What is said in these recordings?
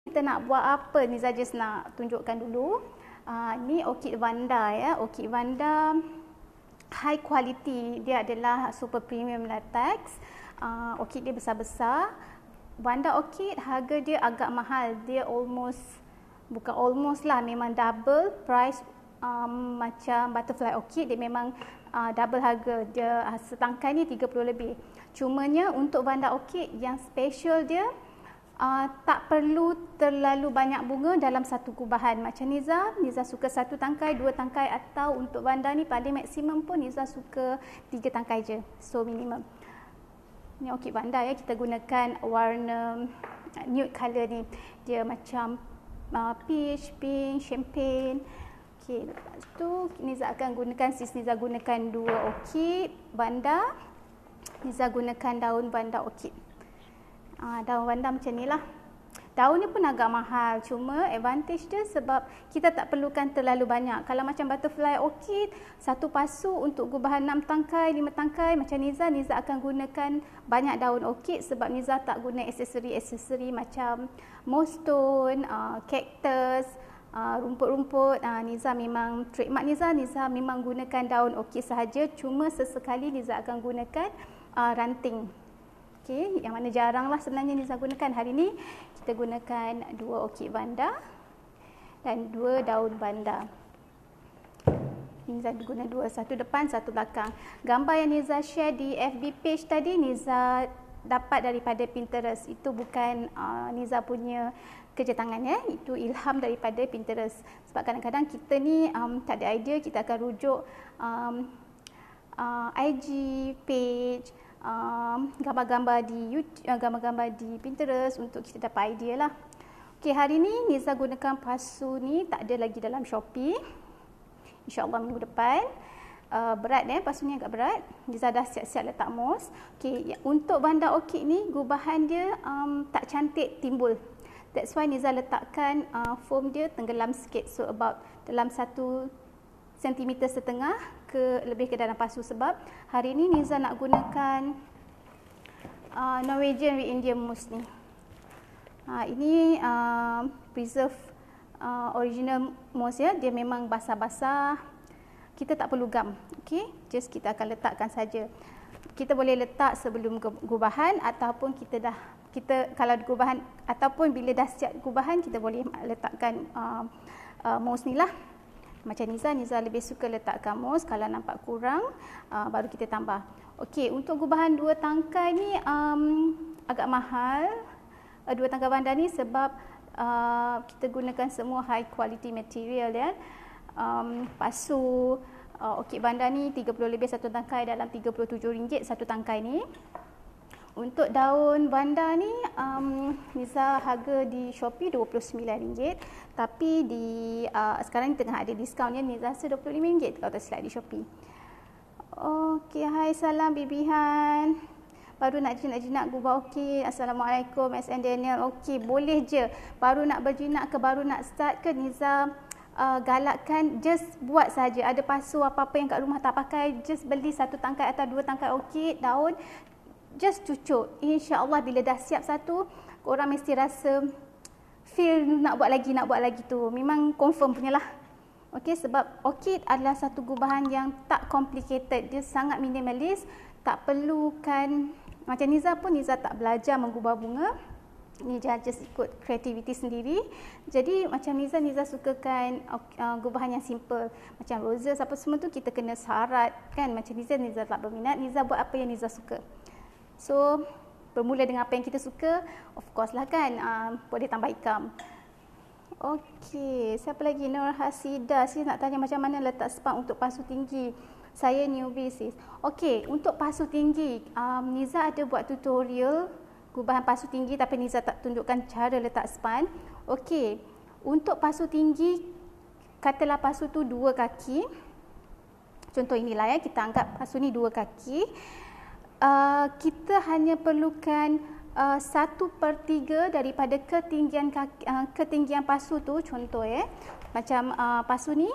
kita nak buat apa ni, saya just nak tunjukkan dulu. Ni orchid vanda ya, orchid vanda high quality, dia adalah super premium latex. Orchid dia besar-besar. Vanda orchid harga dia agak mahal, dia bukan almost lah, memang double price macam butterfly orchid. Dia memang double harga, dia setangkai ni 30 lebih. Cumanya untuk vanda orchid yang special dia tak perlu terlalu banyak bunga dalam satu gubahan. Macam Niza suka satu tangkai, dua tangkai, atau untuk vanda ni paling maksimum pun Niza suka 3 tangkai je. So minimum. Ni orchid vanda ya, kita gunakan warna nude color ni. Dia macam peach, pink, champagne. Okey, lepas tu Niza akan gunakan, Niza gunakan 2 orchid vanda. Niza gunakan daun vanda orchid. Daun vanda macam ni lah. Daun ni pun agak mahal, cuma advantage dia sebab kita tak perlukan terlalu banyak. Kalau macam butterfly orchid, satu pasu untuk gubahan 6 tangkai, 5 tangkai. Macam Niza akan gunakan banyak daun orchid sebab Niza tak guna aksesori macam moss stone, cactus, rumput-rumput. Niza memang trademark Niza memang gunakan daun orchid sahaja. Cuma sesekali Niza akan gunakan ranting. Okay, yang mana jarang lah sebenarnya Niza gunakan. Hari ni kita gunakan 2 orchid vanda dan 2 daun vanda. Niza guna 2, satu depan, satu belakang. Gambar yang Niza share di FB page tadi, Niza dapat daripada Pinterest. Itu bukan Niza punya kerja tangan ya, itu ilham daripada Pinterest. Sebab kadang-kadang kita ni tak ada idea, kita akan rujuk IG page, gambar-gambar di YouTube, gambar-gambar di Pinterest untuk kita dapat idea lah. Okey, hari ni Niza gunakan pasu ni, tak ada lagi dalam Shopee. InsyaAllah minggu depan. Berat pasu ni agak berat. Niza dah siap-siap letak moss. Okey, untuk vanda orchid ni gubahan dia tak cantik timbul. That's why Niza letakkan foam dia tenggelam sikit. So about dalam 1 sentimeter setengah lebih ke dalam pasu, sebab hari ni Niza nak gunakan Norwegian Red Indian Moss ni. Ini preserve original moss ya, dia memang basah-basah. Kita tak perlu gam, okey? Just kita akan letakkan saja. Kita boleh letak sebelum gubahan ataupun kita kalau gubahan ataupun bila dah siap gubahan kita boleh letakkan moss ni lah. Macam Niza lebih suka letakkan moss. Kalau nampak kurang, baru kita tambah. Okey, untuk gubahan 2 tangkai ni agak mahal. 2 tangkai vanda ni sebab kita gunakan semua high quality material ya. Pasu orchid vanda ni 30 lebih satu tangkai, dalam RM37 satu tangkai ni. Untuk daun vanda ni Niza harga di Shopee RM29, tapi sekarang ni tengah ada diskaun ya, Niza rasa RM25 kalau tak silap di Shopee. Okey, hai, salam Bibi Han. Baru nak jinak-jinak gubah orchid. Assalamualaikum SN Daniel. Okey, boleh je. Baru nak berjinak ke, baru nak start ke, Niza galakkan just buat saja. Ada pasu apa-apa yang kat rumah tak pakai, just beli 1 tangkai atau 2 tangkai orchid daun, just cucuk. InsyaAllah bila dah siap satu, korang mesti rasa feel nak buat lagi tu. Memang confirm punya lah. Okey, sebab orchid adalah satu gubahan yang tak complicated. Dia sangat minimalis. Tak perlukan, macam Niza pun, Niza tak belajar menggubah bunga. Niza just ikut kreativiti sendiri. Jadi macam Niza sukakan gubahan yang simple. Macam roses apa semua tu kita kena syarat kan. Macam Niza tak berminat. Niza buat apa yang Niza suka. So, bermula dengan apa yang kita suka, of course lah kan, boleh tambah ikam. Okey, siapa lagi? Nur Hasida. Saya nak tanya macam mana letak spam untuk pasu tinggi. Saya newbie sis. Okey, untuk pasu tinggi, Niza ada buat tutorial gubahan pasu tinggi, tapi Niza tak tunjukkan cara letak span. Okey, untuk pasu tinggi, katalah pasu tu 2 kaki. Contoh inilah ya, kita anggap pasu ni 2 kaki. Kita hanya perlukan 1/3 daripada ketinggian pasu tu. Contoh macam pasu ni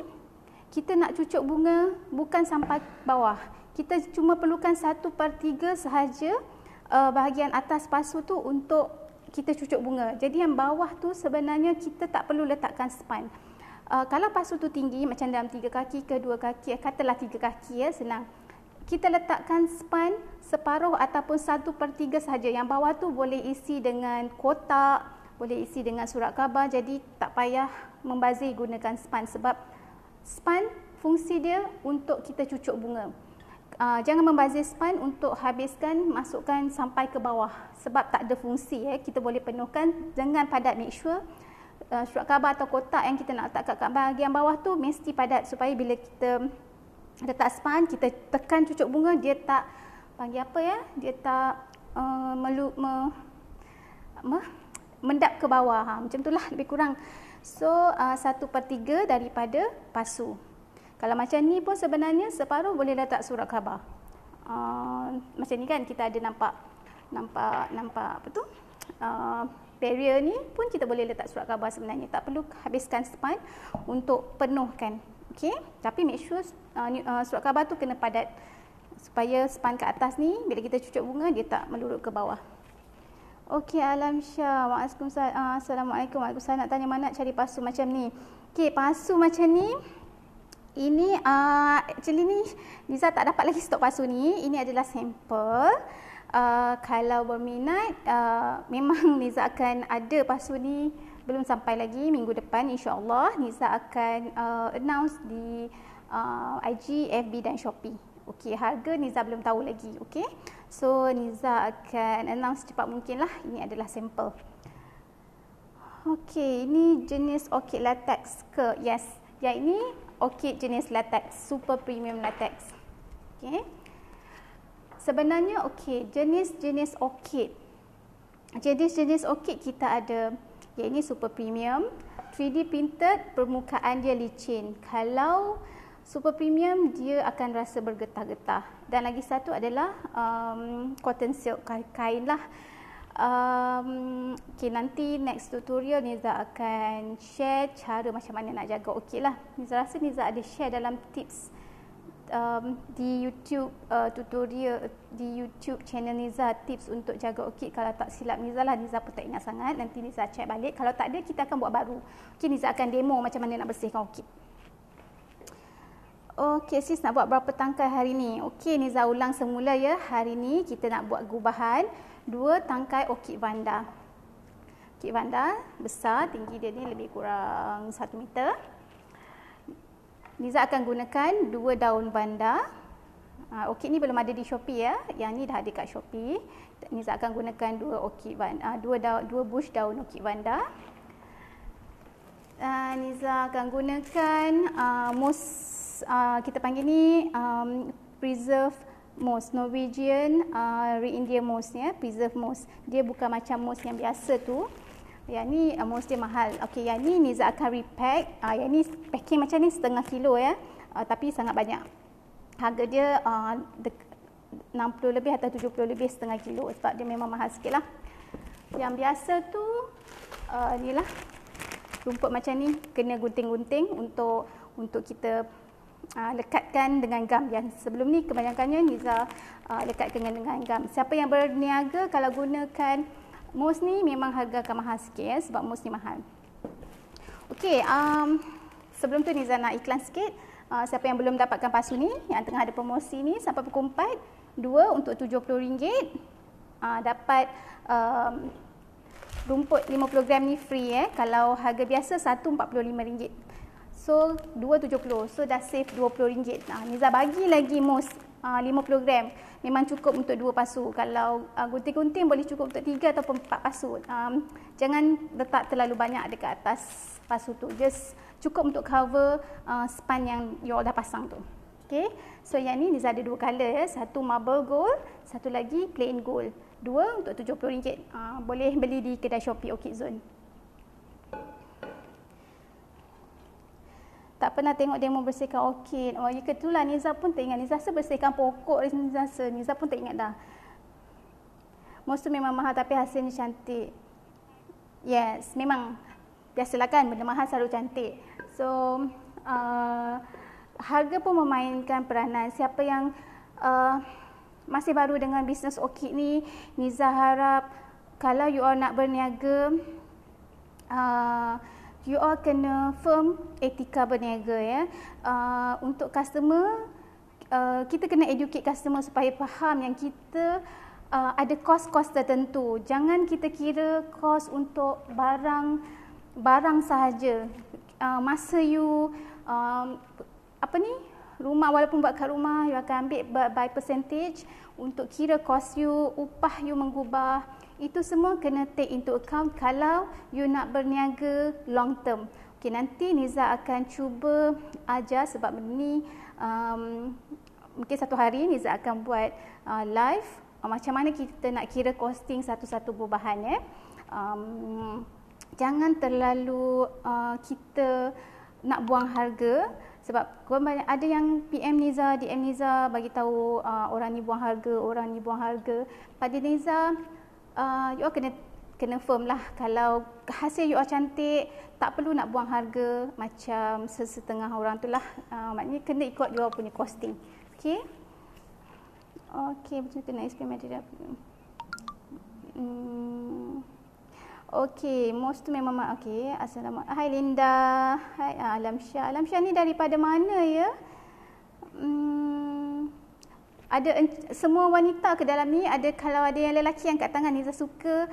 kita nak cucuk bunga bukan sampai bawah, kita cuma perlukan 1/3 sahaja bahagian atas pasu tu untuk kita cucuk bunga. Jadi yang bawah tu sebenarnya kita tak perlu letakkan span. Kalau pasu tu tinggi macam dalam 3 kaki ke 2 kaki, katalah 3 kaki ya, senang. Kita letakkan span separuh ataupun 1/3 sahaja. Yang bawah tu boleh isi dengan kotak, boleh isi dengan surat khabar, jadi tak payah membazir gunakan span sebab span fungsi dia untuk kita cucuk bunga. Jangan membazir span untuk habiskan, masukkan sampai ke bawah sebab tak ada fungsi ya. Kita boleh penuhkan dengan padat. Make sure surat khabar atau kotak yang kita nak letak kat bahagian bawah tu mesti padat supaya bila kita letak span, kita tekan cucuk bunga, dia tak panggil apa ya, dia tak mendap ke bawah. Macam itulah lebih kurang. So 1/3 daripada pasu. Kalau macam ni pun sebenarnya separuh boleh letak surat khabar. Macam ni kan kita ada nampak apa tu? Barrier ni pun kita boleh letak surat khabar sebenarnya. Tak perlu habiskan span untuk penuhkan. Okey, tapi make sure surat khabar tu kena padat supaya span kat atas ni bila kita cucuk bunga dia tak melurut ke bawah. Okey, Alam Syah. Assalamualaikum. Waalaikumsalam. Nak tanya mana nak cari pasu macam ni. Okey, pasu macam ni. Ini actually ni Niza tak dapat lagi stok pasu ni. Ini adalah sampel. Kalau berminat memang Niza akan ada pasu ni, belum sampai lagi, minggu depan insya-Allah Niza akan announce di IG, FB dan Shopee. Okey, harga Niza belum tahu lagi. Okey. So Niza akan announce secepat mungkin lah. Ini adalah sampel. Okey, ini jenis orchid latex ke? Yes. Yang ini orchid jenis latex, super premium latex. Okey. Sebenarnya okey, jenis-jenis orchid. Jenis-jenis orchid kita ada, yang ini super premium, 3D printed, permukaan dia licin. Kalau super premium dia akan rasa bergetah-getah. Dan lagi satu adalah cotton silk, kain lah. Okay, nanti next tutorial Niza akan share cara macam mana nak jaga orchid lah. Niza rasa Niza ada share dalam tips di YouTube tutorial di YouTube channel Niza, tips untuk jaga orchid. Kalau tak silap Niza lah, Niza pun tak ingat sangat. Nanti Niza check balik. Kalau tak ada, kita akan buat baru. Okay, Niza akan demo macam mana nak bersihkan orchid. Okey, sis nak buat berapa tangkai hari ni? Okey, Niza ulang semula ya. Hari ni kita nak buat gubahan 2 tangkai orchid vanda. Orchid vanda besar, tinggi dia ni lebih kurang 1 meter. Niza akan gunakan 2 daun vanda. Orchid ni belum ada di Shopee ya. Yang ni dah ada kat Shopee. Niza akan gunakan 2 orchid vanda, 2 bush daun orchid vanda. Niza akan gunakan moss, kita panggil ni preserve moss, Norwegian reindeer moss ya, preserve moss. Dia bukan macam moss yang biasa tu. Yang ni moss dia mahal. Okey, yang ni Niza akan repack. Yang ni packing macam ni setengah kilo ya. Tapi sangat banyak. Harga dia 60 lebih atau 70 lebih setengah kilo sebab dia memang mahal sikit lah. Yang biasa tu ni lah. Rumput macam ni kena gunting-gunting untuk kita lekatkan dengan gam. Yang sebelum ni kebanyakannya Niza lekatkan dengan gam. Siapa yang berniaga kalau gunakan moss ni memang harga akan mahal sikit ya, sebab moss ni mahal. Okey, sebelum tu Niza nak iklan sikit. Siapa yang belum dapatkan pasu ni, yang tengah ada promosi ni sampai pukul 4, 2 untuk RM70. Dapat rumput 50 gram ni free ya. Kalau harga biasa satu RM45. So 2 70. So dah save RM20. Niza bagi lagi moss 50 gram. Memang cukup untuk 2 pasu. Kalau gunting-gunting boleh cukup untuk 3 ataupun 4 pasu. Jangan letak terlalu banyak dekat atas pasu tu. Just cukup untuk cover span yang you all dah pasang tu. Okay. So yang ni Niza ada 2 color ya. Satu marble gold, satu lagi plain gold. 2 untuk RM70. Boleh beli di kedai Shopee Orchid Zone. Tak pernah tengok demo bersihkan orchid. Oh, ya kebetulan Niza pun tak ingat. Niza rasa bersihkan pokok Niza pun tak ingat dah. Moss tu memang mahal tapi hasilnya cantik. Yes, memang biasalah kan benda mahal selalu cantik. So, harga pun memainkan peranan. Siapa yang masih baru dengan bisnes orchid ni, Niza harap kalau you all nak berniaga, you all kena firm etika berniaga ya. Untuk customer, kita kena educate customer supaya faham yang kita ada kos-kos tertentu. Jangan kita kira kos untuk barang sahaja. Masa you rumah, walaupun buat kat rumah, you akan ambil by percentage untuk kira kos you, upah you menggubah. Itu semua kena take into account kalau you nak berniaga long term. Okay, nanti Niza akan cuba ajar sebab ni mungkin satu hari Niza akan buat live macam mana kita nak kira costing satu-satu bahan ya. Jangan terlalu kita nak buang harga, sebab banyak ada yang PM Niza, DM Niza bagi tahu orang ni buang harga, orang ni buang harga. Pada Niza, you all kena firm lah. Kalau hasil you all cantik, tak perlu nak buang harga macam setengah orang tu lah. Maknanya kena ikut you all punya costing. Okay. Okay, macam tu nak explain material. Okay, most tu memang okay. Assalamualaikum. Hai Linda. Hai Alamsyah. Alamsyah ni daripada mana ya? Ada semua wanita ke dalam ni? Ada, kalau ada yang lelaki yang kat tangan Niza suka.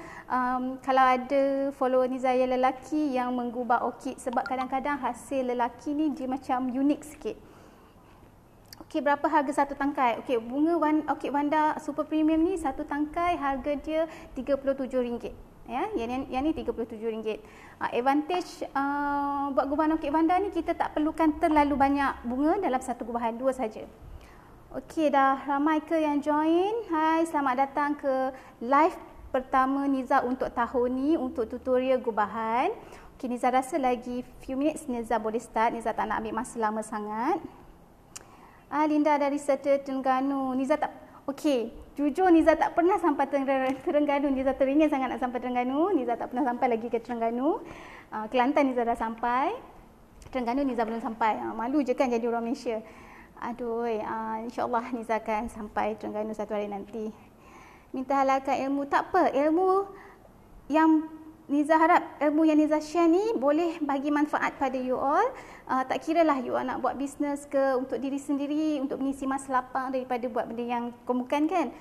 Kalau ada follower Niza yang lelaki yang menggubah orkid, sebab kadang-kadang hasil lelaki ni dia macam unik sikit. Okey, berapa harga satu tangkai? Okey, bunga orkid Vanda super premium ni satu tangkai harga dia RM37. Ya, yang ni RM37. Advantage buat gubahan orkid Vanda ni, kita tak perlukan terlalu banyak bunga dalam satu gubahan, 2 saja. Okey, dah ramai ke yang join? Hai, selamat datang ke live pertama Niza untuk tahun ni, untuk tutorial gubahan. Okey, Niza rasa lagi few minutes Niza boleh start. Niza tak nak ambil masa lama sangat. Linda dari Serta Terengganu. Niza tak, okey, jujur Niza tak pernah sampai Terengganu. Niza teringin sangat nak sampai Terengganu. Niza tak pernah sampai lagi ke Terengganu. Kelantan Niza dah sampai. Terengganu Niza belum sampai. Malu je kan jadi orang Malaysia. Aduh, insyaAllah Niza akan sampai Terengganu satu hari nanti. Minta halalkan ilmu. Tak apa, ilmu yang Niza harap, ilmu yang Niza share ni boleh bagi manfaat pada you all. Tak kira lah you all nak buat bisnes ke untuk diri sendiri, untuk mengisi masa lapang daripada buat benda yang bukan kan.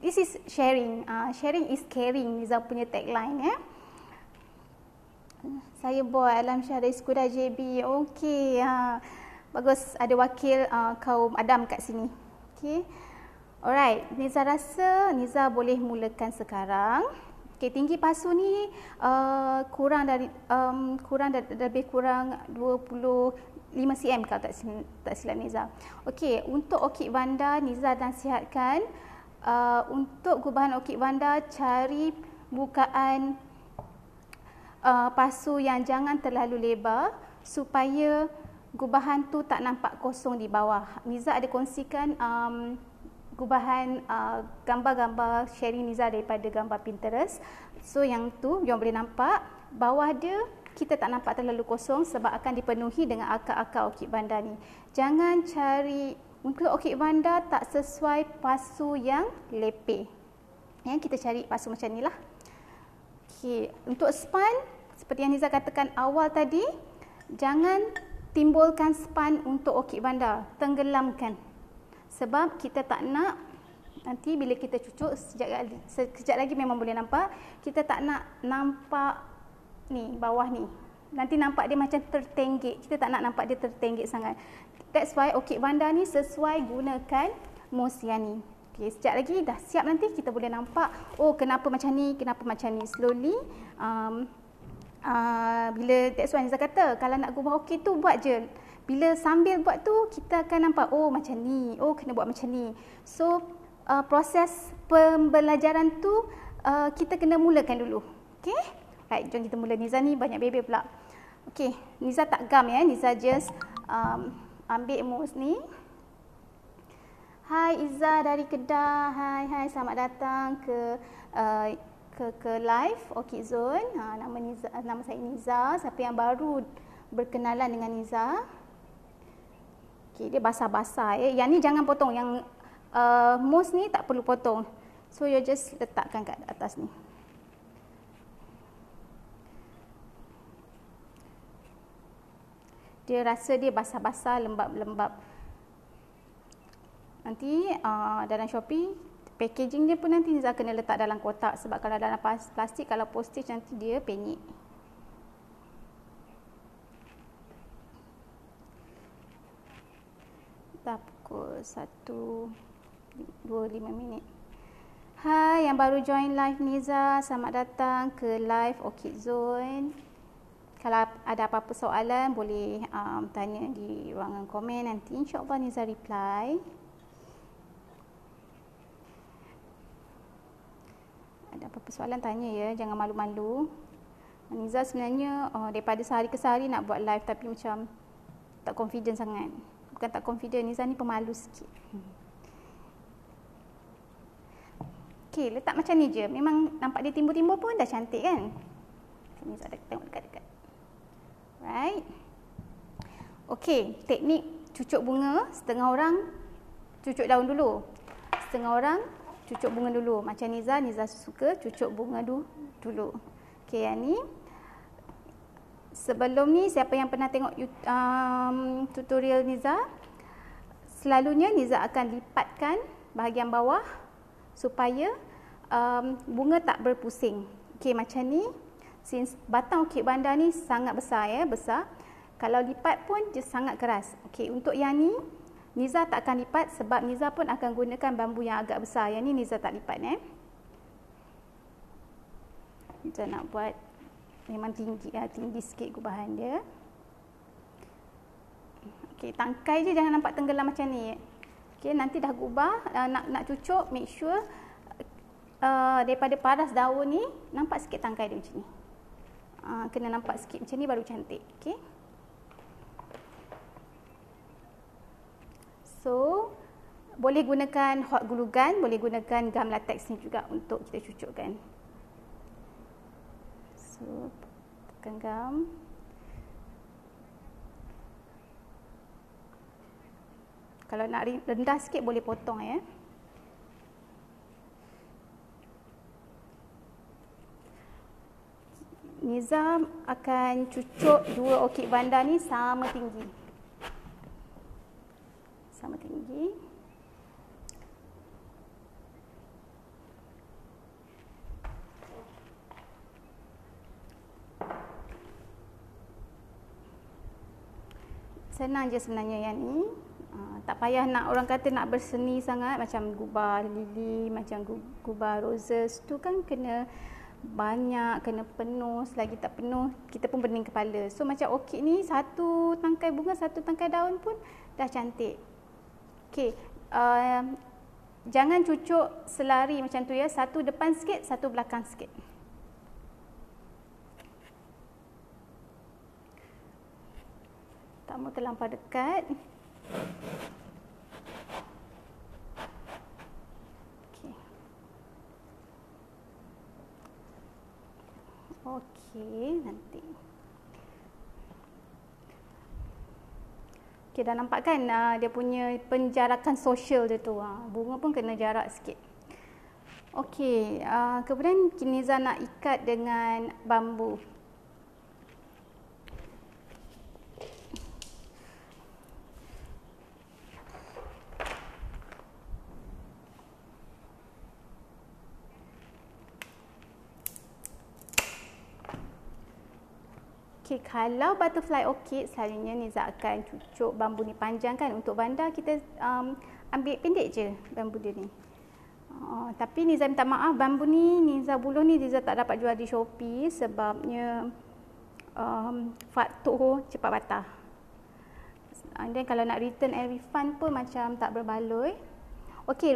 This is sharing. Sharing is caring, Niza punya tagline ya. Saya buat Alamsyah dari Skoda JB. Okey, bagus ada wakil kaum Adam kat sini. Okey. Alright, Niza rasa Niza boleh mulakan sekarang. Okay, tinggi pasu ni lebih kurang 25 cm kalau tak silap Niza. Okey, untuk orkid Vanda Niza nasihatkan untuk gubahan orkid Vanda cari bukaan pasu yang jangan terlalu lebar supaya gubahan tu tak nampak kosong di bawah. Niza ada kongsikan gubahan gambar-gambar sharing Niza daripada gambar Pinterest. So yang tu yang boleh nampak bawah dia kita tak nampak terlalu kosong sebab akan dipenuhi dengan akar-akar orkid Vanda ni. Jangan cari untuk orkid Vanda tak sesuai pasu yang lepeh. Ya, kita cari pasu macam ni lah. Okey, untuk span seperti yang Niza katakan awal tadi, jangan timbulkan span untuk orkid Vanda, tenggelamkan. Sebab kita tak nak nanti bila kita cucuk sekejap lagi memang boleh nampak, kita tak nak nampak ni bawah ni. Nanti nampak dia macam tertenggek. Kita tak nak nampak dia tertenggek sangat. That's why orkid Vanda ni sesuai gunakan moss yang ni. Okay, sekejap lagi dah siap nanti kita boleh nampak, oh kenapa macam ni, kenapa macam ni. Slowly bila that's why Niza kata kalau nak gubah orkid tu buat je. Bila sambil buat tu, kita akan nampak, oh macam ni, oh kena buat macam ni. So, proses pembelajaran tu, kita kena mulakan dulu. Okay? Right, jom kita mula. Niza ni banyak bebel pula. Okay, Niza tak gam ya. Niza just ambil mouse ni. Hai Izzah dari Kedah. Hai, selamat datang ke live Orchid Zone. Nama saya Niza. Siapa yang baru berkenalan dengan Niza. Okay, dia basah-basah ya. Yang ni jangan potong. Yang mouse ni tak perlu potong. So you just letakkan kat atas ni. Dia rasa dia basah-basah, lembab-lembab. Nanti dalam Shopee, packaging dia pun nanti Niza kena letak dalam kotak. Sebab kalau dalam plastik, kalau postage nanti dia penyek. Dah pukul 1:25 minit. Hai yang baru join live Niza, selamat datang ke live Orchid Zone. Kalau ada apa-apa soalan boleh tanya di ruangan komen, nanti insya-Allah Niza reply. Ada apa-apa soalan tanya ya, jangan malu-malu. Niza sebenarnya daripada sehari ke sehari nak buat live tapi macam tak confident sangat. Bukan tak confident, Niza ni pemalu sikit. Okey, letak macam ni je. Memang nampak dia timbul-timbul pun dah cantik kan? Niza ada tengok dekat-dekat. Right. Okey, teknik cucuk bunga, setengah orang cucuk daun dulu. Setengah orang cucuk bunga dulu. Macam Niza suka cucuk bunga dulu. Okey, yang ni. Sebelum ni, siapa yang pernah tengok tutorial Niza, selalunya Niza akan lipatkan bahagian bawah supaya bunga tak berpusing. Okey, macam ni. Since batang orkid bandar ni sangat besar ya, besar. Kalau lipat pun dia sangat keras. Okey, untuk yang ni Niza tak akan lipat sebab Niza pun akan gunakan bambu yang agak besar. Yang ni Niza tak lipat Niza nak buat memang tinggi sikit gubahan dia. Okey, tangkai je jangan nampak tenggelam macam ni. Okey, nanti dah gubah, nak cucuk, make sure daripada paras daun ni nampak sikit tangkai dia macam ni. Kena nampak sikit macam ni baru cantik. Okey. So, boleh gunakan hot glue gun, boleh gunakan gum latex ni juga untuk kita cucukkan. So, tekan gum. Kalau nak rendah sikit boleh potong ya. Niza akan cucuk dua orkid bandar ni sama tinggi. Sama tinggi. Senang je sebenarnya yang ni. Tak payah nak orang kata nak berseni sangat macam gubah lili, macam gubah roses tu kan kena banyak, kena penuh. Selagi tak penuh kita pun pening kepala. So macam orkid ni satu tangkai bunga, satu tangkai daun pun dah cantik. Okey, jangan cucuk selari macam tu ya, satu depan sikit, satu belakang sikit. Tak mau terlampau dekat. Okey, nanti. Okey, dah nampak kan dia punya penjarakan sosial dia tu. Bunga pun kena jarak sikit. Okey, kemudian Niza nak ikat dengan bambu. Okay, kalau butterfly orchid selalunya Niza akan cucuk bambu ni panjang kan. Untuk bandar kita ambil pendek je bambu dia ni. Tapi Niza minta maaf, bambu ni Niza buluh ni Niza tak dapat jual di Shopee sebabnya faktor cepat patah. Dan kalau nak return and refund pun macam tak berbaloi. Okey,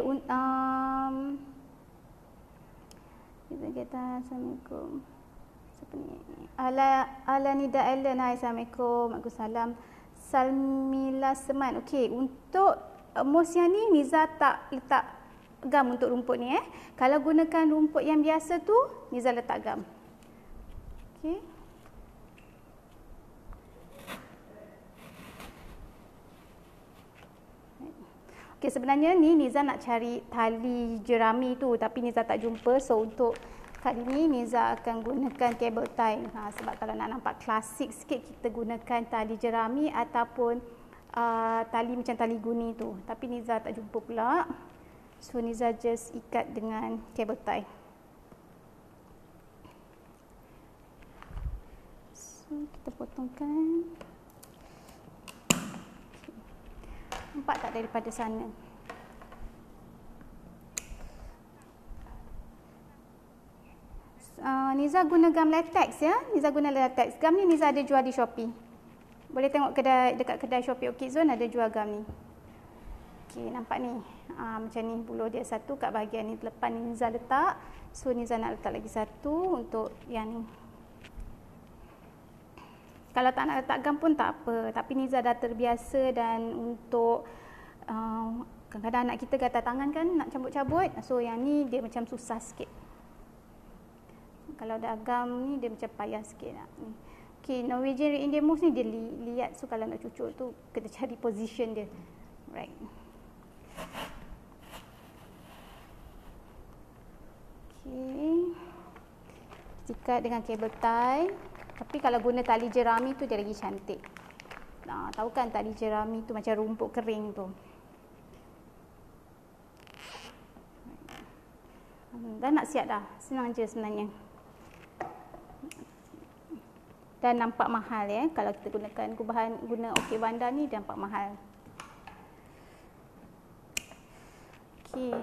kita kata Assalamualaikum. Siapa ni? Alanida Ellen. Hai, Assalamualaikum. Waalaikumsalam. Salmila Seman. Okey, untuk mousse yang ni Niza tak letak gam untuk rumput ni Kalau gunakan rumput yang biasa tu Niza letak gam. Okey. Okey, sebenarnya ni Niza nak cari tali jerami tu tapi Niza tak jumpa. So untuk kali ni Niza akan gunakan cable tie. Sebab kalau nak nampak klasik sikit kita gunakan tali jerami ataupun tali macam tali guni tu. Tapi Niza tak jumpa pula. So Niza just ikat dengan cable tie. So kita potongkan. Nampak tak daripada sana? Niza guna gam latex ya. Niza guna latex. Gam ni Niza ada jual di Shopee. Boleh tengok dekat kedai Shopee Orchid Zone ada jual gam ni. Okey, nampak ni. Macam ni buluh dia satu kat bahagian ni telepan ni Niza letak. So Niza nak letak lagi satu untuk yang ni. Kalau tak nak letak gam pun tak apa. Tapi Niza dah terbiasa dan untuk kadang-kadang anak kita gatal tangan kan nak cabut-cabut. So yang ni dia macam susah sikit. Kalau dah gam ni dia macam payah sikit nak ni. Okey, Norwegian Red Indian Moss ni dia liat. So kalau nak cucuk tu kita cari position dia. Right. Okey. Ikat dengan cable tie. Tapi kalau guna tali jerami tu dia lagi cantik. Tahu kan tali jerami tu macam rumput kering tu. Dah nak siap dah. Senang je sebenarnya. Dan nampak mahal ya. Kalau kita guna Orchid Vanda ni dia nampak mahal. Okey.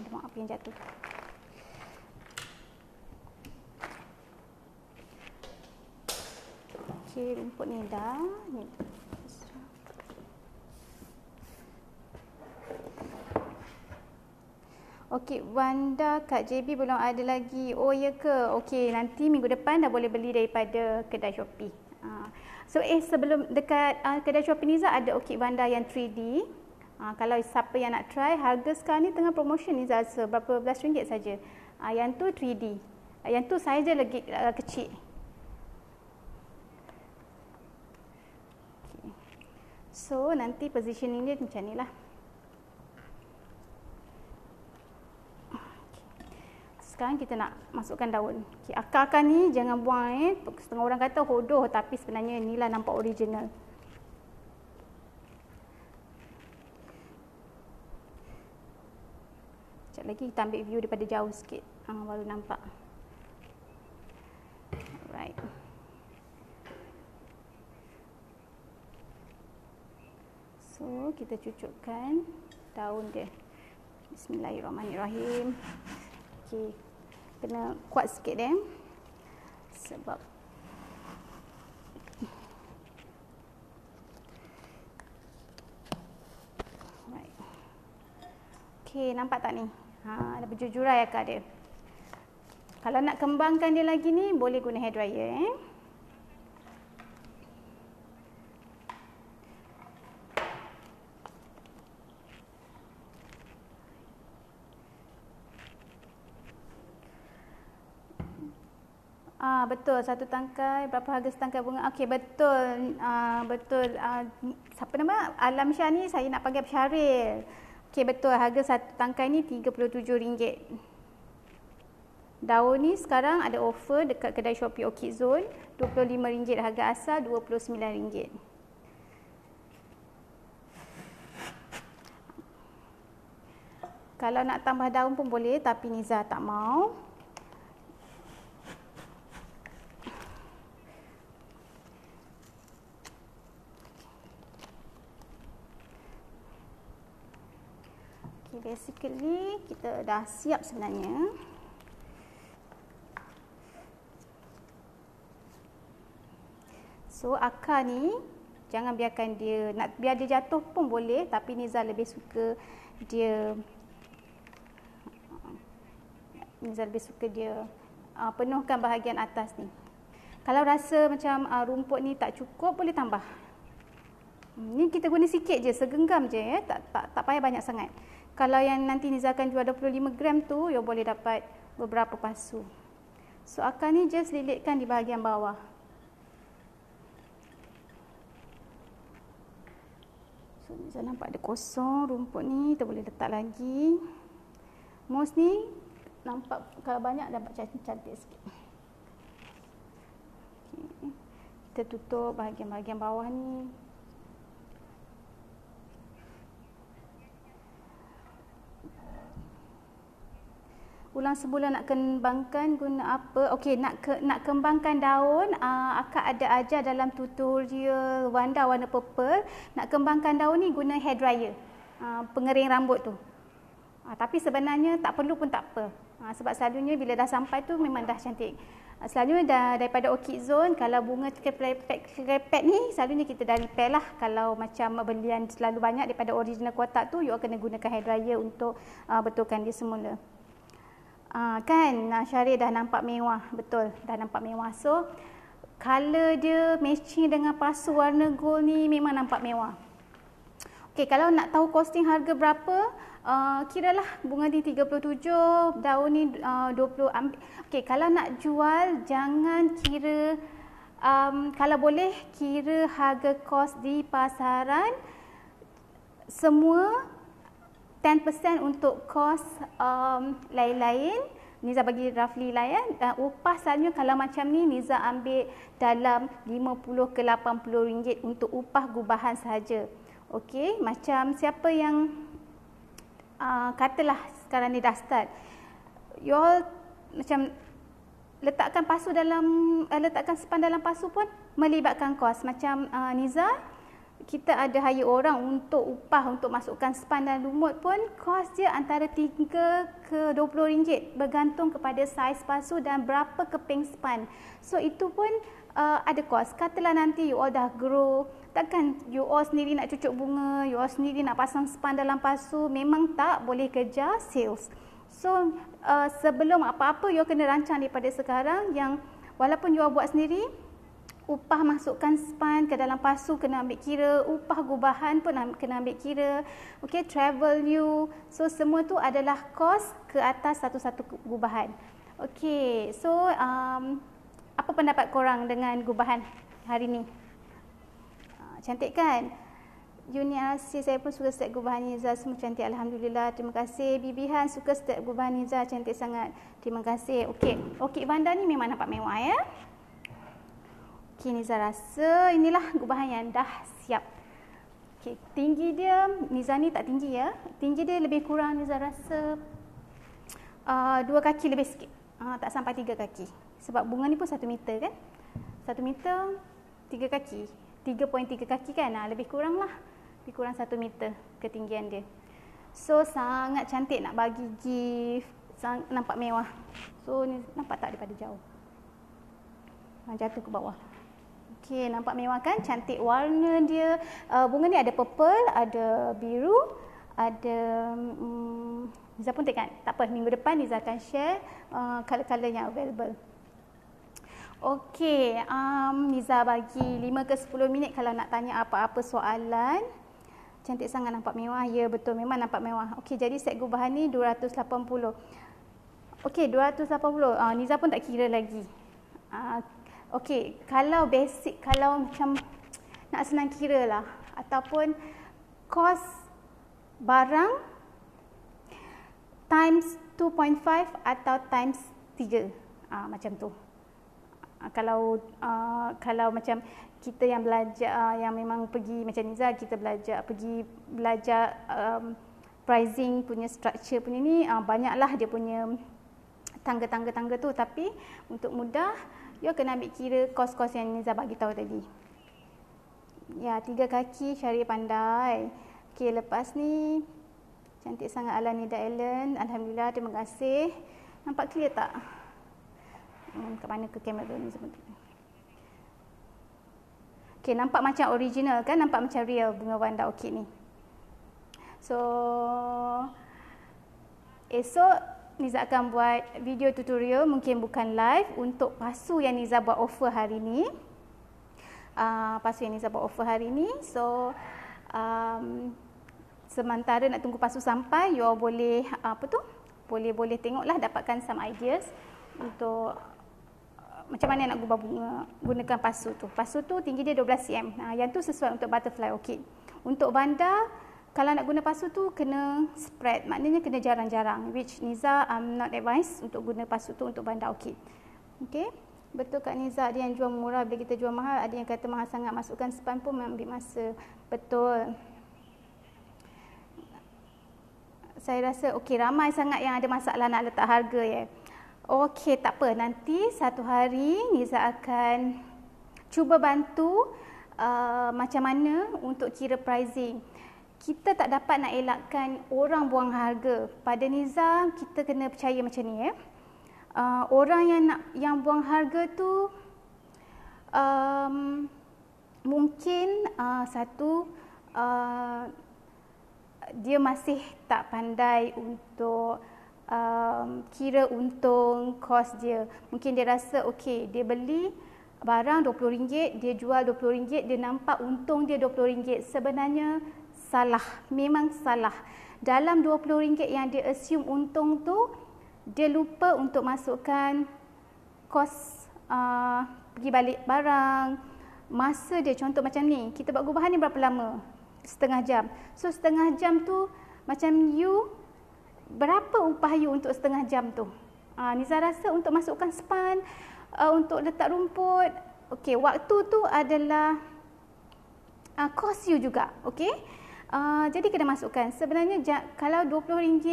Maaf yang jatuh. Okey, rumput ni dah. Ni. Okey, Vanda kat JB belum ada lagi. Oh ya ke? Okey, nanti minggu depan dah boleh beli daripada kedai Shopee. So sebelum dekat kedai Shopee Niza ada Orchid Vanda yang 3D. Kalau siapa yang nak try, harga sekarang ni tengah promotion Niza berapa belas ringgit saja. Yang tu 3D. Yang tu saiz dia lagi kecil. Okay. So nanti positioning dia macam ni lah. Sekarang kita nak masukkan daun. Okay, akar-akar ni jangan buang Setengah orang kata hodoh tapi sebenarnya inilah nampak original. Sekejap lagi kita ambil view daripada jauh sikit. Baru nampak. Alright. So kita cucukkan daun dia. Bismillahirrahmanirrahim. Okay. Kena kuat sikit dia. Sebab right. Okay, nampak tak ni? Ada berjujurai akar dia. Kalau nak kembangkan dia lagi ni boleh guna hair dryer Betul, satu tangkai berapa harga setangkai bunga? Okey, betul. Betul. Siapa nama? Alam Syah ni saya nak panggil Syaril. Okey, betul. Harga satu tangkai ni RM37. Daun ni sekarang ada offer dekat kedai Shopee Orchid Zone, RM25 harga asal RM29. Kalau nak tambah daun pun boleh tapi Niza tak mau. Basically kita dah siap sebenarnya. So akar ni jangan biarkan dia, nak biar dia jatuh pun boleh tapi Niza lebih suka dia penuhkan bahagian atas ni. Kalau rasa macam rumput ni tak cukup boleh tambah. Ni kita guna sikit je, segenggam je tak payah banyak sangat. Kalau yang nanti Niza akan jual 25 gram tu, you boleh dapat beberapa pasu. So akar ni just lilitkan di bahagian bawah. So Niza nampak ada kosong rumput ni, kita boleh letak lagi. Moss ni nampak kalau banyak dapat cantik sikit. Okay. Kita tutup bahagian-bahagian bawah ni. Ulang sebulan nak kembangkan guna apa? Okey, nak kembangkan daun, akak ada ajar dalam tutorial Wanda warna purple. Nak kembangkan daun ni guna hair dryer, pengering rambut tu. Tapi sebenarnya tak perlu pun tak apa. Sebab selalunya bila dah sampai tu memang dah cantik. Selalunya daripada Orchid Zone, kalau bunga krepet ni selalunya kita dah repair lah. Kalau macam belian terlalu banyak daripada original kotak tu, you kena gunakan hair dryer untuk betulkan dia semula. Kan Syarif dah nampak mewah, betul, dah nampak mewah. So color dia matching dengan pasu warna gold ni memang nampak mewah. Okey, kalau nak tahu costing harga berapa, kiralah bunga ni 37, daun ni 20. Okey, kalau nak jual jangan kira, kalau boleh kira harga kos di pasaran, semua 10% untuk kos lain-lain. Niza bagi roughly lah ya. Upah selalunya kalau macam ni Niza ambil dalam 50 ke 80 ringgit untuk upah gubahan sahaja. Okey, macam siapa yang katalah sekarang ni dah start, you all macam letakkan pasu dalam, letakkan span dalam pasu pun melibatkan kos. Macam Niza, kita ada hire orang untuk upah untuk masukkan span dan lumut pun kos dia antara 3 ke 20 ringgit bergantung kepada saiz pasu dan berapa keping span. So itu pun ada kos. Katalah nanti you all dah grow, takkan you all sendiri nak cucuk bunga, you all sendiri nak pasang span dalam pasu, memang tak boleh kejar sales. So sebelum apa-apa you all kena rancang daripada sekarang, yang walaupun you all buat sendiri, upah masukkan span ke dalam pasu kena ambil kira, upah gubahan pun kena ambil kira. Okey, travel you. So semua tu adalah kos ke atas satu-satu gubahan. Okey, so apa pendapat korang dengan gubahan hari ni? Cantik kan? Uni Arsy, saya pun suka setiap gubahan Niza, semua cantik, alhamdulillah. Terima kasih. Bibihan suka setiap gubahan Niza, cantik sangat. Terima kasih. Okey, Orchid Wanda ni memang nampak mewah ya. Okey, Niza rasa inilah gubahan yang dah siap. Okey, tinggi dia, Niza ni tak tinggi ya. Tinggi dia lebih kurang Niza rasa 2 kaki lebih sikit. Tak sampai 3 kaki. Sebab bunga ni pun 1 meter kan. 1 meter 3 kaki. 3.3 kaki kan. Lebih kurang lah. Lebih kurang 1 meter ketinggian dia. So sangat cantik nak bagi gift. Nampak mewah. So ni nampak tak daripada jauh. Jatuh ke bawah. Okey, nampak mewah kan? Cantik warna dia. Bunga ni ada purple, ada biru, ada Niza pun tengok. Tak apa, minggu depan Niza akan share color-color yang available. Okey, Niza bagi 5 ke 10 minit kalau nak tanya apa-apa soalan. Cantik sangat, nampak mewah. Ya, betul, memang nampak mewah. Okey, jadi set gubahan ni 280. Okey, 280. Niza pun tak kira lagi. Okey, kalau basic, kalau macam nak senang kira lah, ataupun kos barang times 2.5 atau times 3, macam tu. Kalau macam kita yang belajar, yang memang pergi macam Niza, kita pergi belajar pricing punya structure punya ni, banyaklah dia punya tangga-tangga tu. Tapi untuk mudah, you kena ambil kira kos-kos yang Niza bagi tahu tadi. Ya, 3 kaki, Syarif pandai. Okey, lepas ni cantik sangat ala Nida Ellen. Alhamdulillah, terima kasih. Nampak clear tak? Kat mana ke kamera ni sebenarnya? Okey, nampak macam original kan? Nampak macam real bunga Wanda Orchid ni. So esok Niza akan buat video tutorial, mungkin bukan live, untuk pasu yang Niza buat offer hari ni. So sementara nak tunggu pasu sampai, you all boleh boleh tengoklah, dapatkan some ideas untuk macam mana nak gubah bunga gunakan pasu tu. Pasu tu tinggi dia 12 cm. Yang tu sesuai untuk butterfly orchid. Untuk bandar, kalau nak guna pasu tu kena spread, maknanya kena jarang-jarang, which Niza not advise untuk guna pasu tu untuk bandar orchid. Okay, betul Kak Niza, ada yang jual murah bila kita jual mahal, ada yang kata mahal sangat, masukkan span pun mengambil masa. Betul. Saya rasa okey, ramai sangat yang ada masalah nak letak harga ya. Okey, tak apa, nanti satu hari Niza akan cuba bantu macam mana untuk kira pricing. Kita tak dapat nak elakkan orang buang harga. Pada Niza, kita kena percaya macam ni ya. Orang yang buang harga tu mungkin dia masih tak pandai untuk kira untung kos dia. Mungkin dia rasa okey, dia beli barang RM20, dia jual RM20, dia nampak untung dia RM20. Sebenarnya salah, memang salah. Dalam RM20 yang dia assume untung tu, dia lupa untuk masukkan kos pergi balik barang, masa dia. Contoh macam ni, kita buat gubahan ni berapa lama? Setengah jam. So setengah jam tu, macam you, berapa upah you untuk setengah jam tu? Niza rasa untuk masukkan span, untuk letak rumput, okey, waktu tu adalah kos you juga, okey. Jadi kena masukkan. Sebenarnya kalau RM20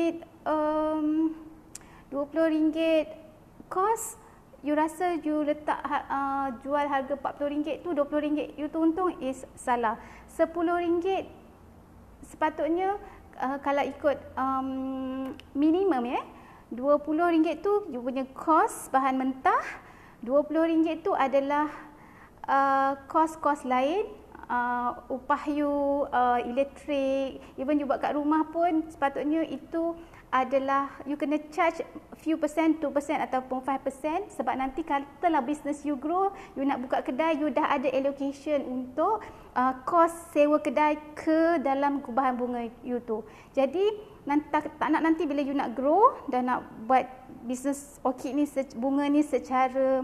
kos, you rasa you letak jual harga RM40 tu, RM20 you tu untung, is salah. RM10 sepatutnya kalau ikut minimum ya, RM20 tu you punya kos bahan mentah, RM20 tu adalah kos-kos lain, upah you, elektrik, even you buat kat rumah pun sepatutnya itu adalah you kena charge few percent, 2% ataupun 5%, sebab nanti katalah business you grow, you nak buka kedai, you dah ada allocation untuk kos sewa kedai ke dalam gubahan bunga you tu. Jadi tak nak nanti bila you nak grow dan nak buat business orchid ni, bunga ni secara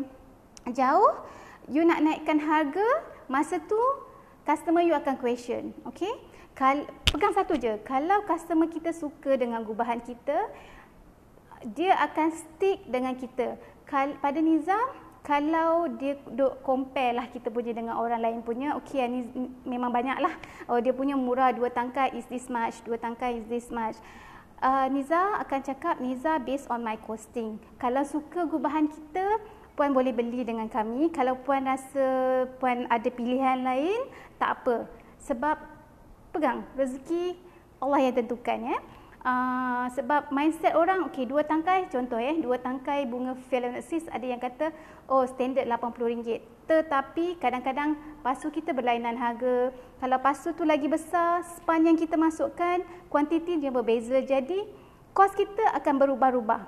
jauh, you nak naikkan harga, masa tu customer you akan question. Okay, pegang satu je, kalau customer kita suka dengan gubahan kita, dia akan stick dengan kita. Pada Niza, kalau dia duk compare lah kita punya dengan orang lain punya, okey ni memang banyak lah, dia punya murah, 2 tangkai is this much, 2 tangkai is this much. Niza akan cakap, Niza based on my costing. Kalau suka gubahan kita, Puan boleh beli dengan kami. Kalau Puan rasa Puan ada pilihan lain, tak apa. Sebab pegang, rezeki Allah yang tentukan ya. Sebab mindset orang, okey 2 tangkai, contoh 2 tangkai bunga phalaenopsis, ada yang kata oh standard RM80. Tetapi kadang-kadang pasu kita berlainan harga. Kalau pasu tu lagi besar, span yang kita masukkan, kuantiti dia berbeza. Jadi kos kita akan berubah-ubah.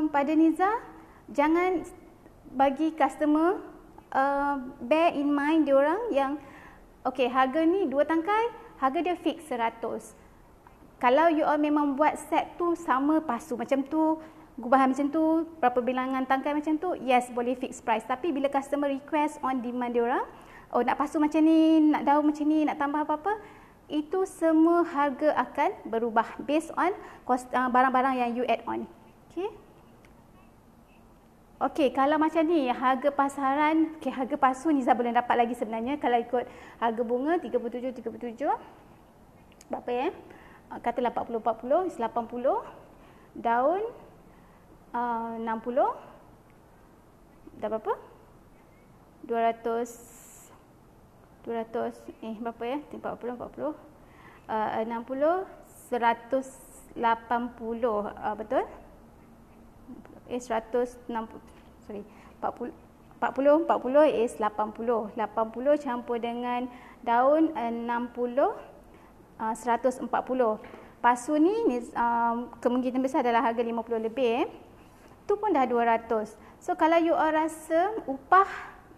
Pada Niza, jangan bagi customer bear in mind diorang yang okey harga ni 2 tangkai, harga dia fix 100. Kalau you all memang buat set tu sama pasu macam tu, gubahan macam tu, berapa bilangan tangkai macam tu, yes boleh fix price. Tapi bila customer request on demand diorang, oh nak pasu macam ni, nak daun macam ni, nak tambah apa-apa, itu semua harga akan berubah based on barang-barang yang you add on. Okay. Okey, kalau macam ni harga pasaran, harga pasu Niza boleh dapat lagi sebenarnya kalau ikut harga bunga 37 berapa ya? Katalah 40 is 80, daun 60, dah berapa? 200 berapa ya? 40 60 180, betul? 160, sorry, 40 is 80 campur dengan daun 60, 140. Pasu ni kemungkinan besar adalah harga 50 lebih. Tu pun dah 200. So kalau you all rasa upah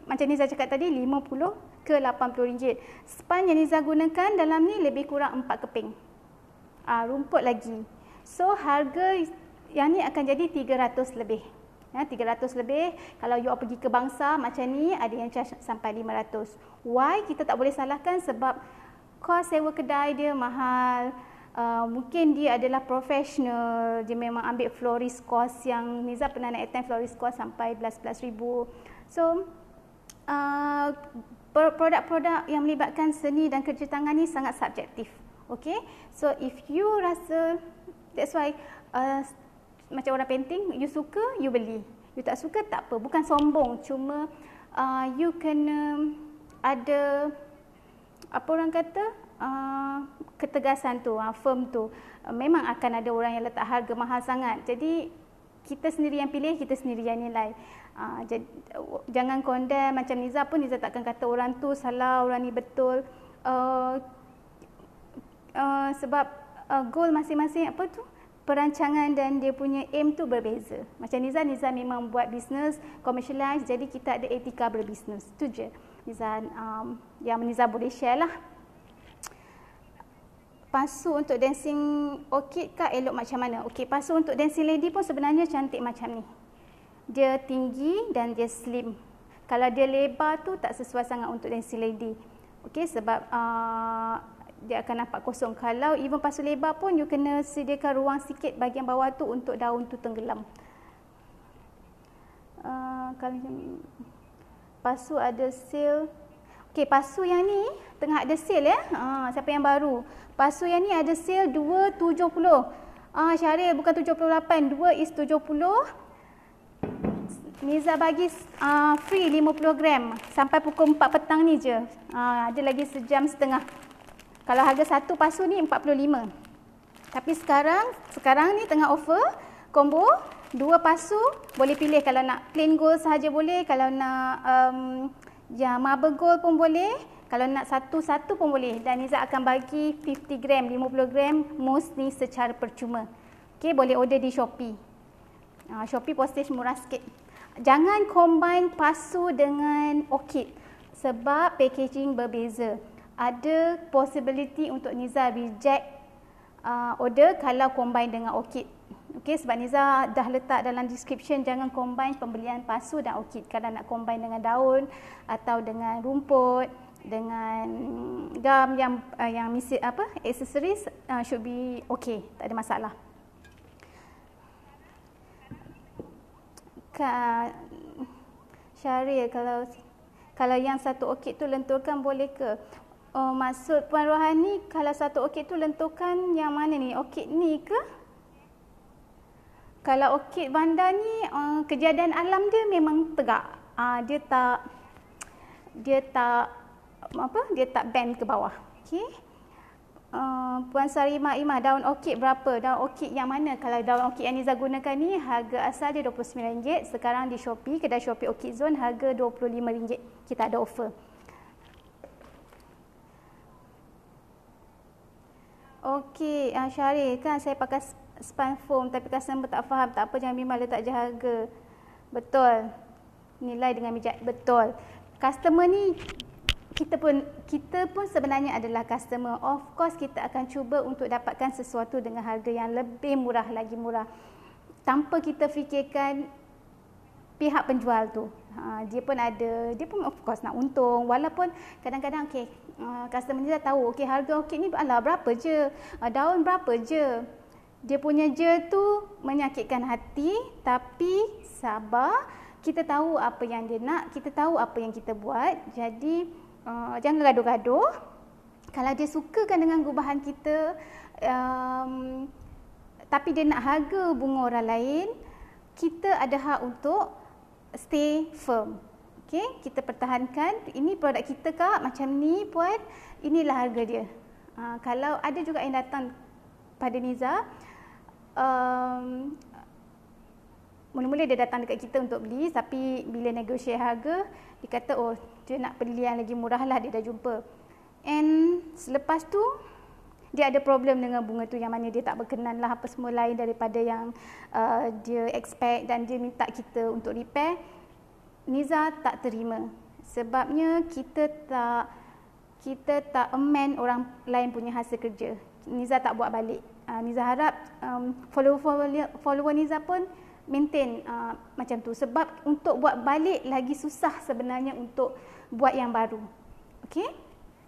macam Niza cakap tadi 50 ke RM80. Span yang Niza gunakan dalam ni lebih kurang 4 keping. Rumput lagi. So harga yang ni akan jadi 300 lebih. Ya, 300 lebih. Kalau you pergi ke Bangsa macam ni, ada yang charge sampai 500. Why? Kita tak boleh salahkan sebab kos sewa kedai dia mahal. Mungkin dia adalah profesional, dia memang ambil florist course yang Niza pernah nak attend florist course sampai belas-belas ribu. So, produk-produk yang melibatkan seni dan kerja tangan ni sangat subjektif. Okay, so if you rasa, that's why macam orang painting, you suka, you beli. You tak suka, tak apa. Bukan sombong, cuma you kena ada, apa orang kata, ketegasan tu, firm tu. Memang akan ada orang yang letak harga mahal sangat. Jadi kita sendiri yang pilih, kita sendiri yang nilai. Jangan condemn macam Niza pun, Niza takkan kata orang tu salah, orang ni betul. Sebab goal masing-masing, apa tu, perancangan dan dia punya aim tu berbeza. Macam Niza memang buat bisnes commercialize, jadi kita ada etika berbisnes. Tu je Niza, yang Niza boleh share lah. Pasu untuk dancing orchid kah elok macam mana? Okey, pasu untuk dancing lady pun sebenarnya cantik macam ni. Dia tinggi dan dia slim. Kalau dia lebar tu tak sesuai sangat untuk dancing lady. Okey, sebab dia akan nampak kosong. Kalau even pasu lebar pun you kena sediakan ruang sikit bahagian bawah tu untuk daun tu tenggelam. Kalau pasu ada sale. Okey, pasu yang ni tengah ada sale ya. Siapa yang baru? Pasu yang ni ada sale 270. Syaril bukan 78, 2 is 70. Niza bagi free 50 gram sampai pukul 4 petang ni je. Ada lagi sejam setengah. Kalau harga satu pasu ni 45. Tapi sekarang ni tengah offer combo 2 pasu, boleh pilih kalau nak plain gold sahaja boleh, kalau nak marble gold pun boleh, kalau nak satu-satu pun boleh. Dan Niza akan bagi 50 gram, 50 gram most ni secara percuma. Okey, boleh order di Shopee. Shopee postage murah sikit. Jangan combine pasu dengan orchid sebab packaging berbeza. Ada possibility untuk Niza reject order kalau combine dengan orchid. Okey, sebab Niza dah letak dalam description jangan combine pembelian pasu dan orchid. Kalau nak combine dengan daun atau dengan rumput, dengan gam yang misi accessories, should be okay, tak ada masalah. Syaril, kalau yang satu orchid tu lenturkan boleh ke? Maksud Puan Rohani, kalau satu orchid tu lenturkan yang mana ni? Orchid ni ke? Kalau orchid vanda ni kejadian alam dia memang tegak. Dia tak bend ke bawah. Okey. Puan Sarima Imah, daun orchid berapa? Daun orchid yang mana? Kalau daun orchid yang Niza gunakan ni, harga asal dia RM29. Sekarang di Shopee, kedai Shopee Orchid Zone, harga RM25. Kita ada offer. Okey, Syaril, kan saya pakai span foam tapi customer tak faham. Tak apa, jangan bimbang, letak je harga. Betul. Nilai dengan mijat. Betul. Customer ni, kita pun sebenarnya adalah customer. Of course kita akan cuba untuk dapatkan sesuatu dengan harga yang lebih murah, lagi murah, tanpa kita fikirkan pihak penjual tu. Dia pun of course nak untung. Walaupun kadang-kadang customer ni dah tahu, harga orchid ni berapa je, daun berapa je. Dia punya je tu menyakitkan hati, tapi sabar. Kita tahu apa yang dia nak, kita tahu apa yang kita buat. Jadi jangan gaduh-gaduh. Kalau dia sukakan dengan gubahan kita, tapi dia nak harga bunga orang lain, kita ada hak untuk stay firm. Okay? Kita pertahankan, ini produk kita kak, macam ni puan, inilah harga dia. Kalau ada juga yang datang pada Niza, mula-mula dia datang dekat kita untuk beli, tapi bila negotiate harga, dia kata dia nak beli yang lagi murah lah, dia dah jumpa. And selepas tu dia ada problem dengan bunga tu, yang mana dia tak berkenan lah, apa semua lain daripada yang dia expect, dan dia minta kita untuk repair. Niza tak terima. Sebabnya kita tak amend orang lain punya hasil kerja. Niza tak buat balik. Niza harap follower Niza pun maintain macam tu. Sebab untuk buat balik lagi susah sebenarnya untuk buat yang baru. Okey?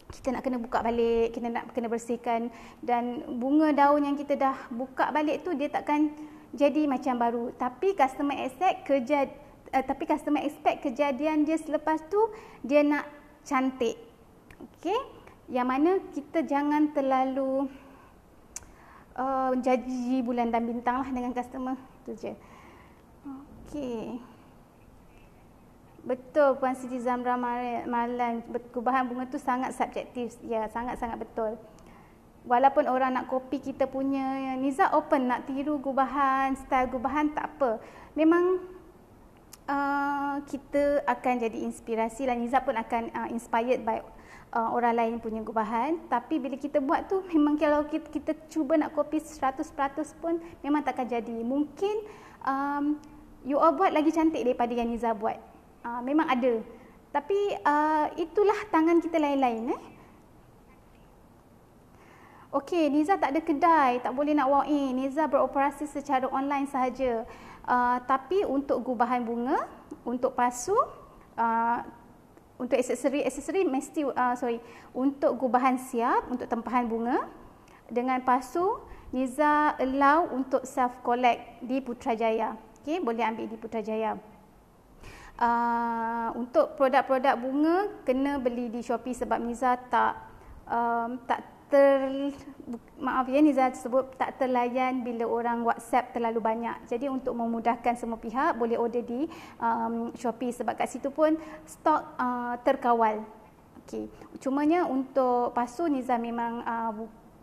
Kita nak kena buka balik, kita nak kena bersihkan, dan bunga daun yang kita dah buka balik tu dia takkan jadi macam baru. Tapi customer expect kejadian dia selepas tu dia nak cantik. Okey? Yang mana kita jangan terlalu janji bulan dan bintang lah dengan customer. Itu je. Okey. Betul Puan Siti Zamra Malan, gubahan bunga tu sangat subjektif. Ya, sangat-sangat betul. Walaupun orang nak copy kita punya, Niza open nak tiru gubahan, style gubahan, tak apa. Memang kita akan jadi inspirasi lah. Niza pun akan inspired by orang lain punya gubahan. Tapi bila kita buat tu, memang kalau kita cuba nak copy 100% pun memang takkan jadi. Mungkin you all buat lagi cantik daripada yang Niza buat. Memang ada. Tapi itulah tangan kita lain-lain. Okey, Niza tak ada kedai, tak boleh nak walk in. Niza beroperasi secara online sahaja. Tapi untuk gubahan bunga, untuk pasu, untuk aksesori mesti untuk gubahan siap, untuk tempahan bunga dengan pasu, Niza allow untuk self collect di Putrajaya. Okey, boleh ambil di Putrajaya. Untuk produk-produk bunga kena beli di Shopee sebab Niza Niza sebut tak terlayan bila orang WhatsApp terlalu banyak. Jadi untuk memudahkan semua pihak boleh order di Shopee sebab kat situ pun stok terkawal. Okey. Cumanya untuk pasu Niza memang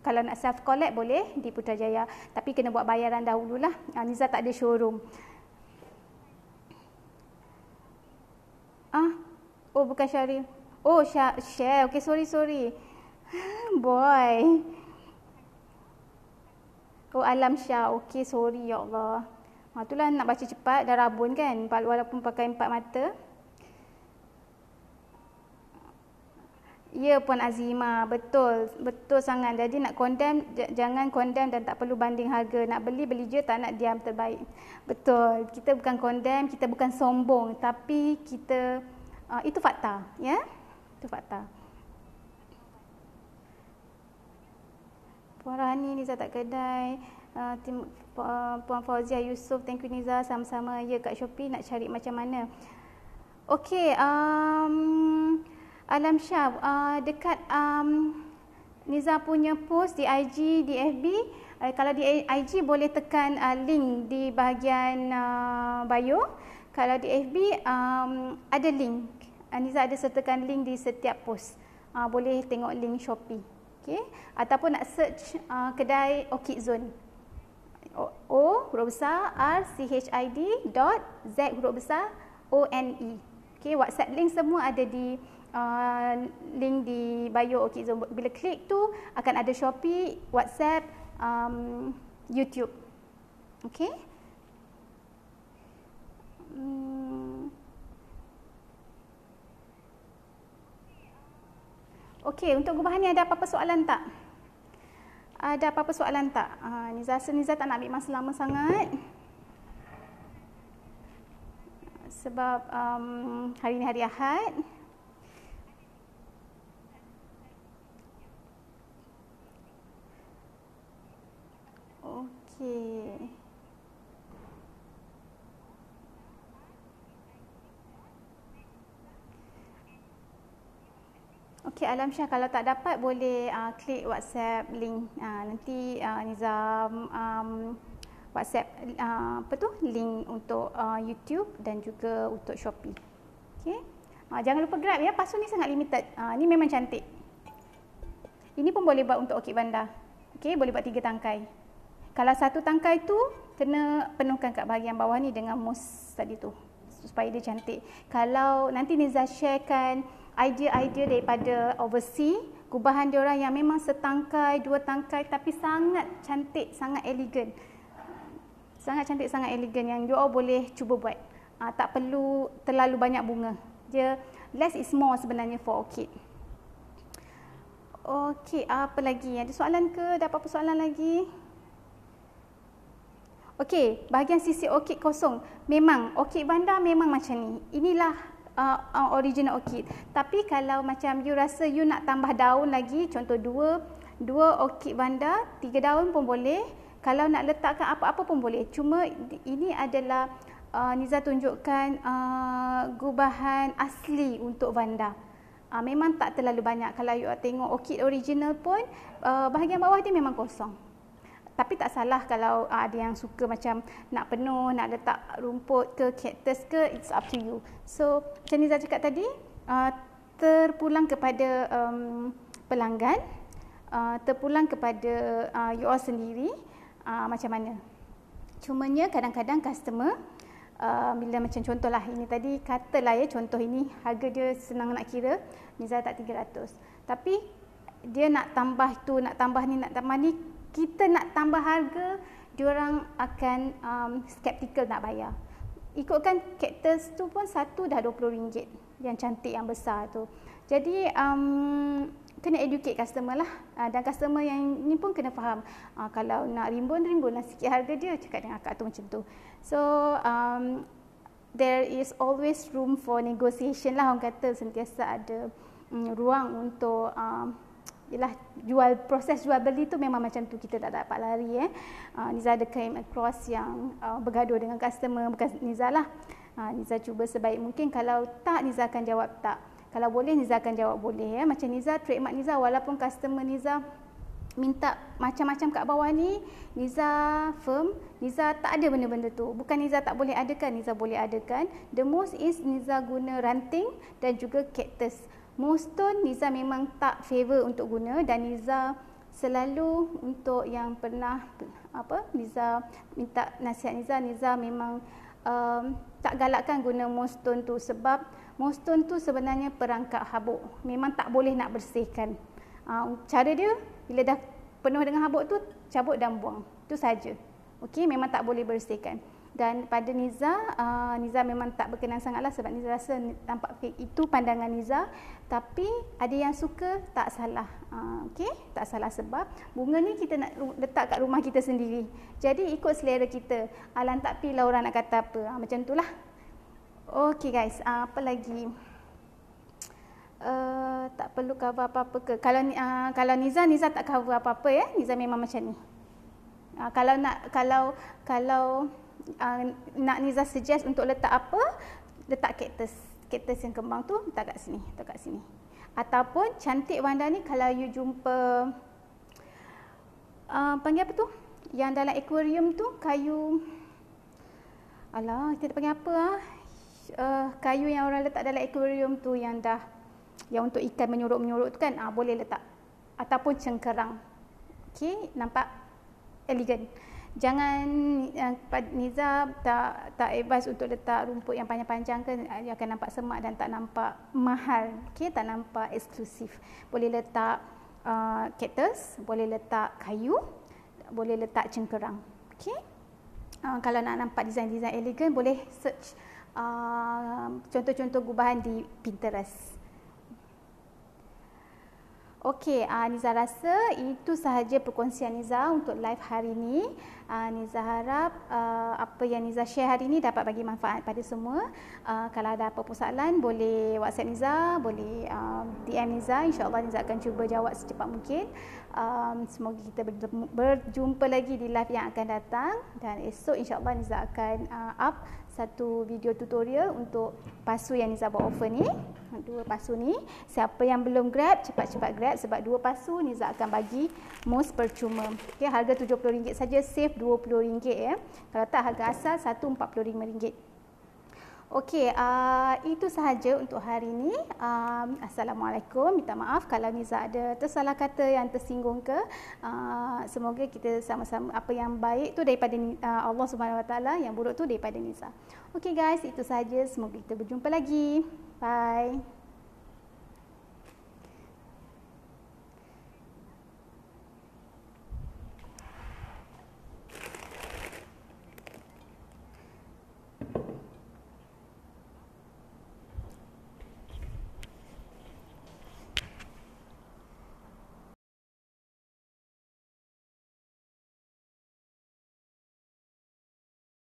kalau nak self collect boleh di Putrajaya, tapi kena buat bayaran dahululah. Niza tak ada showroom. Oh bukan Syarif. Oh share. Okay, sorry. Boy. Oh Alam Syah. Okay, sorry ya Allah. Itulah nak baca cepat, dah rabun kan, walaupun pakai 4 mata. Ya Puan Azima, betul sangat. Jadi nak condemn, jangan condemn dan tak perlu banding harga. Nak beli je, tak nak diam, terbaik. Betul, kita bukan condemn, kita bukan sombong, tapi kita itu fakta, ya. Itu fakta. Puan Rahani, Niza tak kedai. Puan Fauzia Yusof, thank you Niza, sama-sama. Ya kat Shopee nak cari macam mana. Okey, Alam Syah, dekat Niza punya post di IG, di FB, kalau di IG boleh tekan link di bahagian bio. Kalau di FB ada link. Niza ada sertakan link di setiap post. Boleh tengok link Shopee. Okay. Ataupun nak search kedai Orchid Zone. O huruf besar RCHID .Z huruf besar ONE. Okay. WhatsApp link semua ada di link di bio Orchid Zone. Bila klik tu akan ada Shopee, WhatsApp, YouTube. Okay. Okey, untuk gubahan ni ada apa-apa soalan tak? Ada apa-apa soalan tak? Niza tak nak ambil masa lama sangat. Sebab hari ni hari Ahad. Okey. Okey, Alam Syah, kalau tak dapat boleh klik WhatsApp link. Nanti Niza WhatsApp link untuk YouTube dan juga untuk Shopee. Okey. Jangan lupa Grab ya. Pasu ni sangat limited. Ni memang cantik. Ini pun boleh buat untuk orkid bandar. Okey, boleh buat 3 tangkai. Kalau 1 tangkai tu kena penuhkan kat bahagian bawah ni dengan mousse tadi tu supaya dia cantik. Kalau nanti Niza sharekan idea-idea daripada overseas, gubahan diorang yang memang setangkai, 2 tangkai tapi sangat cantik, sangat elegan. Sangat cantik, sangat elegan yang you all boleh cuba buat. Tak perlu terlalu banyak bunga. Dia less is more sebenarnya for orchid. Okey, apa lagi? Ada soalan ke? Ada apa-apa soalan lagi? Okey, bahagian sisi orkid kosong. Memang orkid vanda memang macam ni. Inilah original orkid. Tapi kalau macam you rasa you nak tambah daun lagi, contoh dua orkid vanda, 3 daun pun boleh. Kalau nak letakkan apa-apa pun boleh. Cuma ini adalah Niza tunjukkan gubahan asli untuk vanda. Memang tak terlalu banyak. Kalau you tengok orkid original pun bahagian bawah dia memang kosong. Tapi tak salah kalau ada yang suka macam nak penuh, nak letak rumput ke, cactus ke, it's up to you. So, macam Niza cakap tadi, terpulang kepada pelanggan, terpulang kepada you all sendiri, macam mana. Cumanya kadang-kadang customer, bila macam contohlah ini tadi, katalah ya contoh ini, harga dia senang nak kira, Niza tak 300. Tapi, dia nak tambah tu, nak tambah ni, kita nak tambah harga, diorang akan skeptical nak bayar. Ikutkan cactus tu pun satu dah RM20, yang cantik, yang besar tu. Jadi kena educate customer lah, dan customer yang ni pun kena faham. Kalau nak rimbun lah sikit harga dia, cakap dengan akak tu macam tu. So there is always room for negotiation lah, orang kata sentiasa ada ruang untuk proses jual beli tu memang macam tu, kita tak dapat lari. Niza ada came across yang bergaduh dengan customer, bukan Niza lah. Niza cuba sebaik mungkin, kalau tak Niza akan jawab tak, kalau boleh Niza akan jawab boleh. Macam Niza, trademark Niza, walaupun customer Niza minta macam-macam kat bawah ni, Niza firm, Niza tak ada benda-benda tu. Bukan Niza tak boleh adakan, Niza boleh adakan. The most is Niza guna ranting dan juga cactus. Moonstone Niza memang tak favor untuk guna, dan Niza selalu untuk yang pernah Niza minta nasihat Niza memang tak galakkan guna moonstone tu, sebab moonstone tu sebenarnya perangkap habuk, memang tak boleh nak bersihkan. Cara dia bila dah penuh dengan habuk tu, cabut dan buang, tu saja. Okey, memang tak boleh bersihkan. Dan pada Niza, Niza memang tak berkenan sangatlah, sebab Niza rasa nampak fake. Itu pandangan Niza. Tapi ada yang suka, tak salah. Okey, tak salah, sebab bunga ni kita nak letak kat rumah kita sendiri. Jadi ikut selera kita. Lantak pilah orang nak kata apa. Macam itulah. Okey guys, apa lagi? Tak perlu cover apa-apa ke? Kalau Niza tak cover apa-apa ya. Niza memang macam ni. Kalau nak Niza suggest untuk letak apa, letak cactus yang kembang tu, letak kat sini, ataupun cantik vanda ni kalau you jumpa panggil apa tu, yang dalam aquarium tu, kayu, kita panggil apa kayu yang orang letak dalam aquarium tu, yang untuk ikan menyuruk tu kan, boleh letak, ataupun cengkerang. Okey, nampak elegan. Jangan, Niza tak advise untuk letak rumput yang panjang-panjang ke, dia akan nampak semak dan tak nampak mahal. Okey, tak nampak eksklusif. Boleh letak cactus, boleh letak kayu, boleh letak cengkerang. Okey. Kalau nak nampak design-design elegan, boleh search contoh-contoh gubahan di Pinterest. Okey, Niza rasa itu sahaja perkongsian Niza untuk live hari ini. Niza harap apa yang Niza share hari ini dapat bagi manfaat pada semua. Kalau ada apa-apa soalan, boleh WhatsApp Niza, boleh DM Niza. InsyaAllah Niza akan cuba jawab secepat mungkin. Semoga kita berjumpa lagi di live yang akan datang. Dan esok insyaAllah Niza akan up satu video tutorial untuk pasu yang Niza buat offer ni. 2 pasu ni, siapa yang belum grab, cepat-cepat grab, sebab 2 pasu Niza akan bagi most percuma. Okay, harga RM70 saja, save RM20 ya. Kalau tak, harga asal satu RM45. Okey, itu sahaja untuk hari ini. Assalamualaikum. Minta maaf kalau Niza ada tersalah kata yang tersinggung ke. Semoga kita sama-sama, apa yang baik tu daripada Allah Subhanahu Wa Taala, yang buruk tu daripada Niza. Okey guys, itu sahaja. Semoga kita berjumpa lagi. Bye.